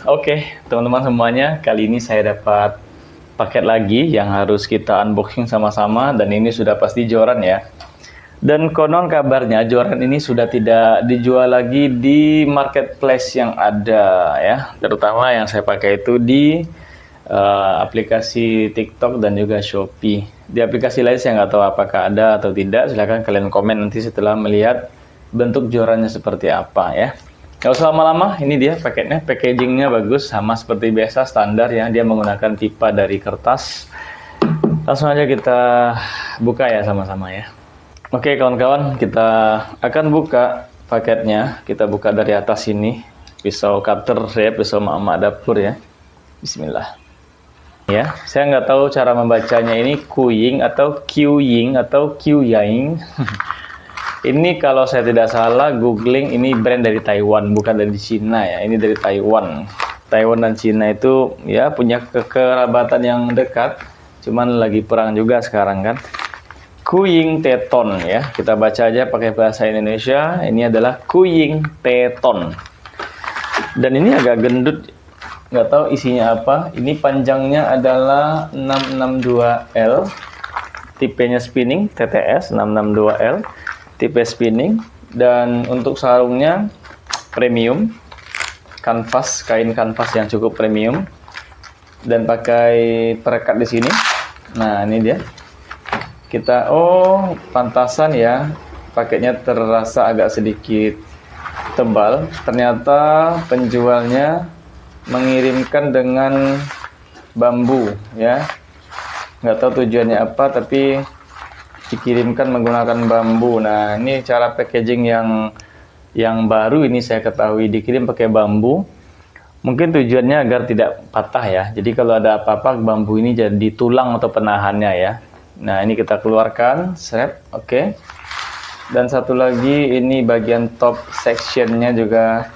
Oke, teman-teman semuanya, kali ini saya dapat paket lagi yang harus kita unboxing sama-sama dan ini sudah pasti joran ya. Dan konon kabarnya joran ini sudah tidak dijual lagi di marketplace yang ada ya, terutama yang saya pakai itu di aplikasi TikTok dan juga Shopee. Di aplikasi lain saya nggak tahu apakah ada atau tidak. Silahkan kalian komen nanti setelah melihat bentuk jorannya seperti apa ya. Gak usah lama-lama, ini dia paketnya, packagingnya bagus, sama seperti biasa standar ya, dia menggunakan pipa dari kertas. Langsung aja kita buka ya sama-sama ya. Oke kawan-kawan, kita akan buka paketnya, kita buka dari atas ini, pisau cutter ya, pisau mak-mak dapur ya. Bismillah. Ya, saya nggak tahu cara membacanya ini Kuying atau Kyuying atau Kyuying. Ini kalau saya tidak salah googling ini brand dari Taiwan, bukan dari Cina ya. Ini dari Taiwan. Taiwan dan Cina itu ya punya kekerabatan yang dekat. Cuman lagi perang juga sekarang kan. Kuying Teton ya. Kita baca aja pakai bahasa Indonesia. Ini adalah Kuying Teton. Dan ini agak gendut. Nggak tahu isinya apa. Ini panjangnya adalah 662L. Tipenya spinning TTS 662L. Tipe spinning, dan untuk sarungnya premium kanvas, kain kanvas yang cukup premium dan pakai perekat di sini. Nah ini dia, kita pantasan ya paketnya terasa agak sedikit tebal. Ternyata penjualnya mengirimkan dengan bambu ya, nggak tahu tujuannya apa tapi dikirimkan menggunakan bambu. Nah ini cara packaging yang baru ini saya ketahui, dikirim pakai bambu. Mungkin tujuannya agar tidak patah ya. Jadi kalau ada apa-apa bambu ini jadi tulang atau penahannya ya. Nah ini kita keluarkan, oke. Dan satu lagi ini bagian top sectionnya juga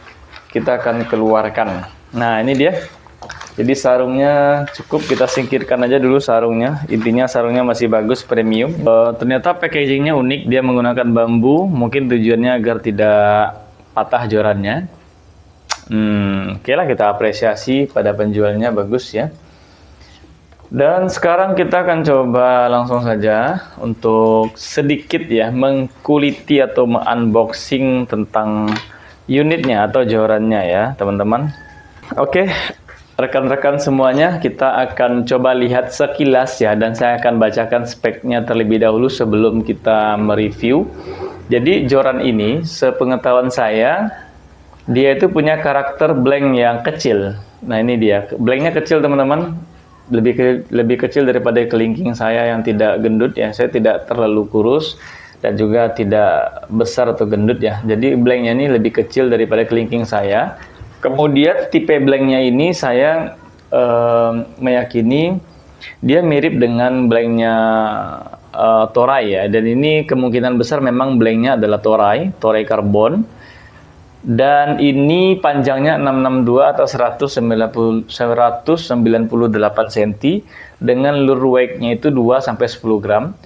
kita akan keluarkan. Nah ini dia. Jadi sarungnya cukup kita singkirkan aja dulu sarungnya. Intinya sarungnya masih bagus, premium. Ternyata packagingnya unik, dia menggunakan bambu. Mungkin tujuannya agar tidak patah jorannya. Oke lah, kita apresiasi pada penjualnya, bagus ya. Dan sekarang kita akan coba langsung saja untuk sedikit ya mengkuliti atau unboxing tentang unitnya atau jorannya ya teman-teman. Oke. Rekan-rekan semuanya, kita akan coba lihat sekilas ya, dan saya akan bacakan speknya terlebih dahulu sebelum kita mereview. Jadi joran ini, sepengetahuan saya, dia itu punya karakter blank yang kecil. Nah ini dia, blanknya kecil teman-teman, lebih kecil daripada kelingking saya yang tidak gendut ya. Saya tidak terlalu kurus dan juga tidak besar atau gendut ya. Jadi blanknya ini lebih kecil daripada kelingking saya. Kemudian tipe blanknya ini saya meyakini dia mirip dengan blanknya Toray ya. Dan ini kemungkinan besar memang blanknya adalah Toray karbon. Dan ini panjangnya 662 atau 198 cm dengan lure weight-nya itu 2-10 gram.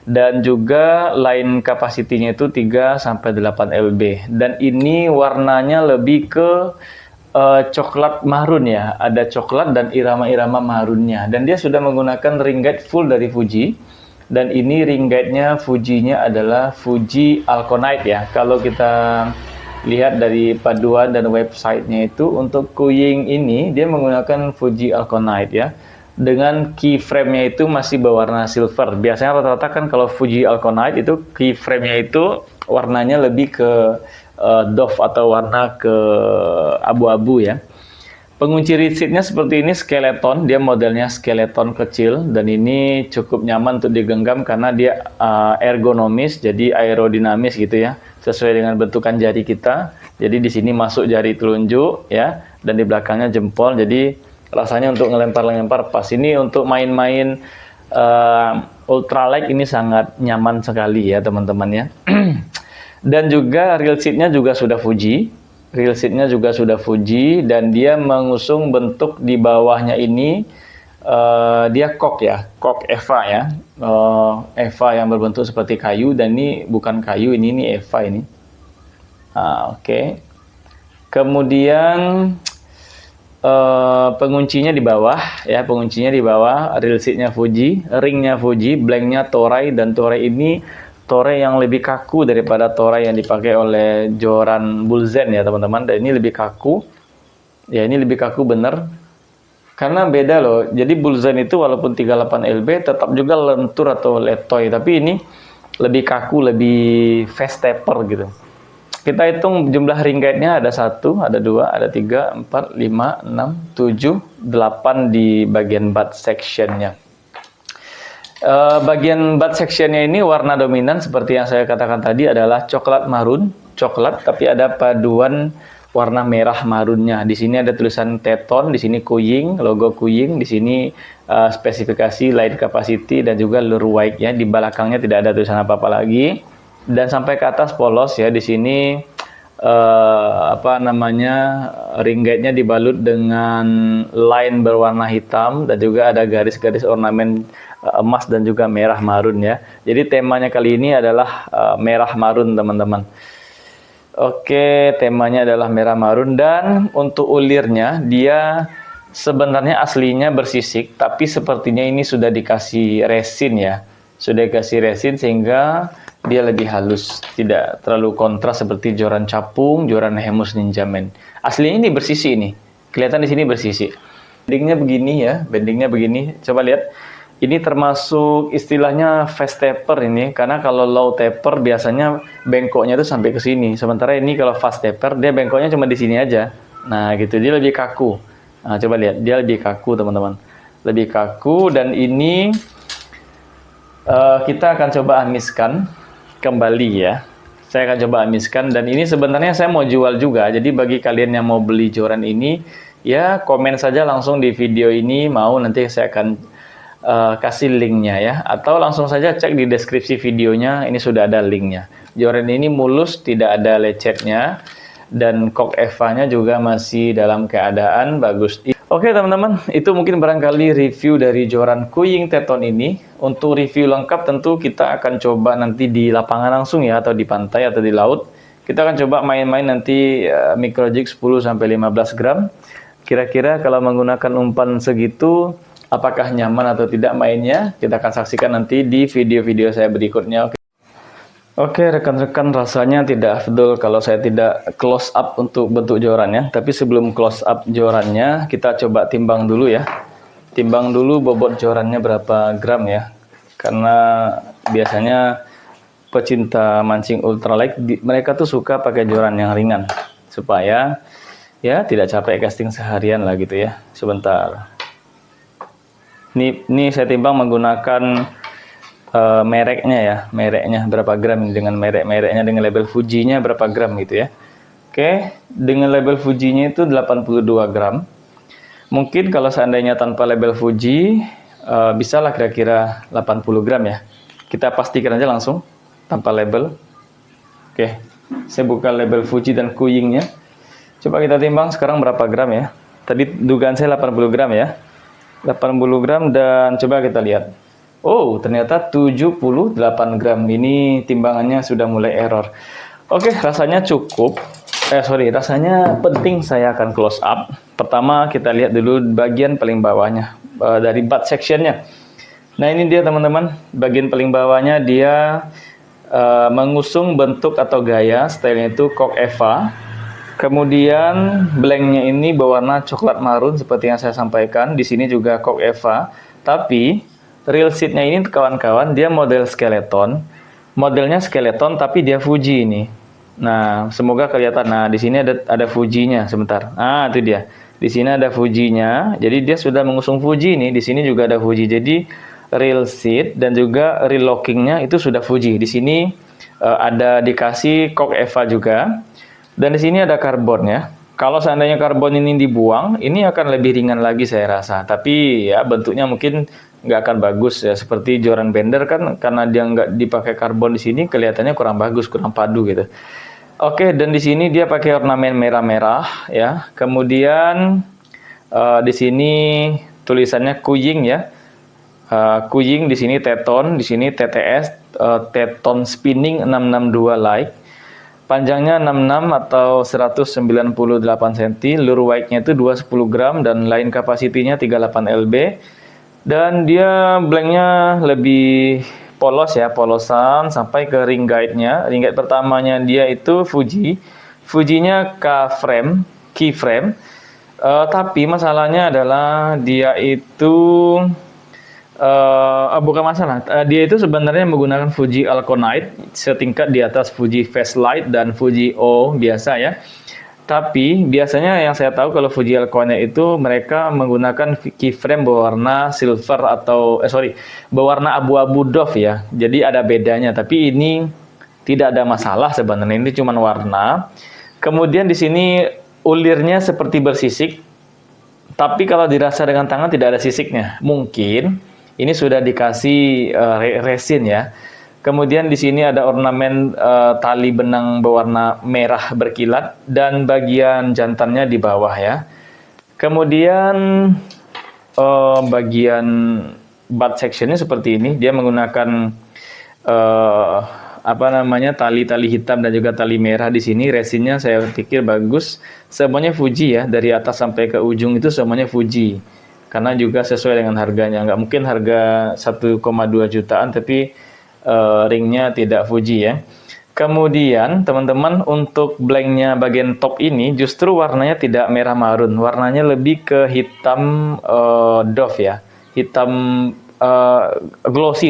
Dan juga line capacity-nya itu 3-8 lb. Dan ini warnanya lebih ke coklat marun ya, ada coklat dan irama-irama marunnya, dan dia sudah menggunakan ring guide full dari Fuji, dan ini ring guide-nya Fuji-nya adalah Fuji Alconite ya. Kalau kita lihat dari paduan dan websitenya itu untuk Kuying ini dia menggunakan Fuji Alconite ya, dengan keyframe-nya itu masih berwarna silver. Biasanya rata-rata kan kalau Fuji Alconite itu keyframe-nya itu warnanya lebih ke doff atau warna ke abu-abu ya. Pengunci receipt-nya seperti ini, skeleton, dia modelnya skeleton kecil, dan ini cukup nyaman untuk digenggam karena dia ergonomis, jadi aerodinamis gitu ya, sesuai dengan bentukan jari kita. Jadi di sini masuk jari telunjuk ya, dan di belakangnya jempol, jadi rasanya untuk ngelempar-lempar pas. Ini untuk main-main ultralight ini sangat nyaman sekali ya teman-teman ya. Dan juga real seat-nya juga sudah Fuji. Real seat-nya juga sudah Fuji, dan dia mengusung bentuk di bawahnya ini dia kok ya, kok Eva ya. Eva yang berbentuk seperti kayu, dan ini bukan kayu, ini Eva ini. Oke. Kemudian penguncinya di bawah ya, penguncinya di bawah, reel seatnya Fuji, ringnya Fuji, blanknya Toray, dan Toray ini Toray yang lebih kaku daripada Toray yang dipakai oleh Joran Bulzen ya teman-teman. Dan ini lebih kaku ya, ini lebih kaku bener karena beda loh. Jadi Bulzen itu walaupun 38LB tetap juga lentur atau letoy, tapi ini lebih kaku, lebih fast taper gitu. Kita hitung jumlah ring guide-nya, ada 1, ada 2, ada 3, 4, 5, 6, 7, 8 di bagian butt section-nya. Bagian butt section-nya ini warna dominan seperti yang saya katakan tadi adalah coklat marun, coklat tapi ada paduan warna merah marunnya. Di sini ada tulisan Teton, di sini Kuying, logo Kuying, di sini spesifikasi light capacity dan juga lure wide ya. Di belakangnya tidak ada tulisan apa-apa lagi. Dan sampai ke atas polos ya. Di sini ring guide-nya dibalut dengan line berwarna hitam dan juga ada garis-garis ornamen emas dan juga merah marun ya. Jadi temanya kali ini adalah merah marun teman-teman. Oke, temanya adalah merah marun. Dan untuk ulirnya dia sebenarnya aslinya bersisik, tapi sepertinya ini sudah dikasih resin ya. Sudah dikasih resin sehingga dia lebih halus, tidak terlalu kontras seperti joran capung, joran Hemus Ninjaman. Aslinya ini bersisi ini, kelihatan di sini bersisi. Bendingnya begini ya, bendingnya begini. Coba lihat, ini termasuk istilahnya fast taper ini, karena kalau low taper biasanya bengkoknya itu sampai ke sini. Sementara ini kalau fast taper dia bengkoknya cuma di sini aja. Nah gitu, dia lebih kaku. Nah coba lihat, dia lebih kaku teman-teman, lebih kaku. Dan ini kita akan coba amiskan kembali ya. Saya akan coba amiskan, dan ini sebenarnya saya mau jual juga. Jadi bagi kalian yang mau beli joran ini ya komen saja langsung di video ini, mau nanti saya akan kasih linknya ya, atau langsung saja cek di deskripsi videonya, ini sudah ada linknya. Joran ini mulus, tidak ada lecetnya, dan kok Eva-nya juga masih dalam keadaan bagus. Oke teman-teman, itu mungkin barangkali review dari joran Kuying Teton ini. Untuk review lengkap tentu kita akan coba nanti di lapangan langsung ya, atau di pantai atau di laut. Kita akan coba main-main nanti micro jig 10-15 gram. Kira-kira kalau menggunakan umpan segitu, apakah nyaman atau tidak mainnya? Kita akan saksikan nanti di video-video saya berikutnya. Oke rekan-rekan, rasanya tidak afdol kalau saya tidak close up untuk bentuk jorannya. Tapi sebelum close up jorannya, kita coba timbang dulu ya. Timbang dulu bobot jorannya berapa gram ya. Karena biasanya pecinta mancing ultralight, mereka tuh suka pakai joran yang ringan. Supaya ya tidak capek casting seharian lah gitu ya. Sebentar. Ini saya timbang menggunakan mereknya ya, mereknya berapa gram dengan mereknya dengan label Fuji-nya berapa gram gitu ya. Oke, dengan label Fuji-nya itu 82 gram. Mungkin kalau seandainya tanpa label Fuji bisalah kira-kira 80 gram ya. Kita pastikan aja langsung tanpa label. Oke, saya buka label Fuji dan Kuyingnya. Coba kita timbang sekarang berapa gram ya. Tadi dugaan saya 80 gram ya. 80 gram, dan coba kita lihat. Oh, ternyata 78 gram. Ini timbangannya sudah mulai error. Oke, rasanya cukup. Rasanya penting saya akan close up. Pertama, kita lihat dulu bagian paling bawahnya. Dari butt section-nya. Nah, ini dia teman-teman. Bagian paling bawahnya dia mengusung bentuk atau gaya. Stylenya itu Kok Eva. Kemudian blanknya ini berwarna coklat marun seperti yang saya sampaikan. Di sini juga Kok Eva. Tapi reel seatnya ini kawan-kawan, dia model skeleton. Modelnya skeleton tapi dia Fuji ini. Nah, semoga kelihatan. Nah, di sini ada Fuji-nya sebentar. Ah, itu dia. Di sini ada Fuji-nya. Jadi dia sudah mengusung Fuji ini. Di sini juga ada Fuji. Jadi reel seat dan juga reel locking-nya itu sudah Fuji. Di sini ada dikasih Kok Eva juga. Dan di sini ada karbon ya. Kalau seandainya karbon ini dibuang, ini akan lebih ringan lagi saya rasa. Tapi ya bentuknya mungkin nggak akan bagus ya, seperti joran Bender kan, karena dia nggak dipakai karbon di sini kelihatannya kurang bagus, kurang padu gitu. Oke, dan di sini dia pakai ornamen merah-merah ya. Kemudian di sini tulisannya Kuying ya. Kuying di sini Teton, di sini TTS, Teton Spinning 662 Light. Panjangnya 66 atau 198 cm, lure wide-nya itu 210 gram dan line capacity-nya 38 lb. Dan dia blanknya lebih polos ya, polosan sampai ke ring guide-nya. Ring guide pertamanya dia itu Fuji-nya K-frame, keyframe. Tapi masalahnya adalah dia itu bukan masalah. Dia itu sebenarnya menggunakan Fuji Alconite setingkat di atas Fuji Fastlight dan Fuji O biasa ya. Tapi biasanya yang saya tahu kalau Fuji Alconite itu mereka menggunakan keyframe berwarna silver atau berwarna abu-abu doff ya. Jadi ada bedanya. Tapi ini tidak ada masalah sebenarnya. Ini cuma warna. Kemudian di sini ulirnya seperti bersisik. Tapi kalau dirasa dengan tangan tidak ada sisiknya. Mungkin ini sudah dikasih resin ya. Kemudian di sini ada ornamen tali benang berwarna merah berkilat dan bagian jantannya di bawah ya. Kemudian bagian butt sectionnya seperti ini. Dia menggunakan tali-tali hitam dan juga tali merah di sini. Resinnya saya pikir bagus. Semuanya Fuji ya, dari atas sampai ke ujung itu semuanya Fuji. Karena juga sesuai dengan harganya. Nggak mungkin harga 1,2 jutaan tapi ringnya tidak Fuji ya. Kemudian teman-teman untuk blanknya bagian top ini justru warnanya tidak merah marun. Warnanya lebih ke hitam doff ya. Hitam glossy.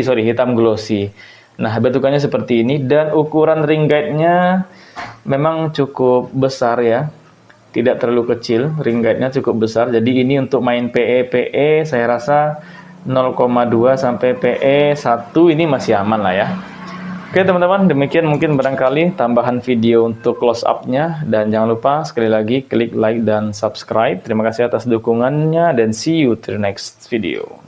Nah bentukannya seperti ini dan ukuran ring guide-nya memang cukup besar ya. Tidak terlalu kecil, ring guide-nya cukup besar. Jadi ini untuk main PE saya rasa 0,2 sampai PE 1 ini masih aman lah ya. Oke teman-teman, demikian mungkin barangkali tambahan video untuk close up-nya. Dan jangan lupa sekali lagi klik like dan subscribe. Terima kasih atas dukungannya dan see you to the next video.